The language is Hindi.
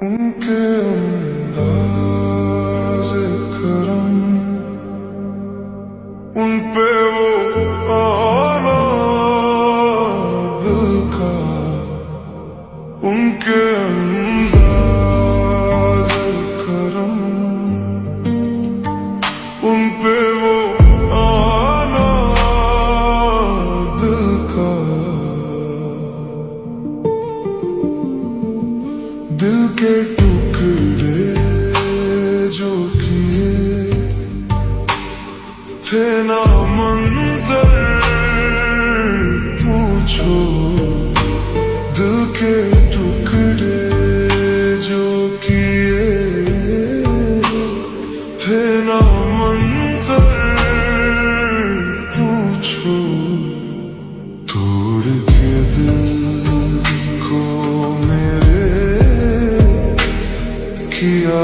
उनके अंदाज़े करम, उन पे वो आना दिल का, उनके अंदाज़े करम, उन पे वो आना दिल का, दिल के टुकड़े जो किए थे ना मंजर पूछो, दिल के टुकड़े जो किए थे ना मंजर पूछो, तोड़ के दिल को मेरे किया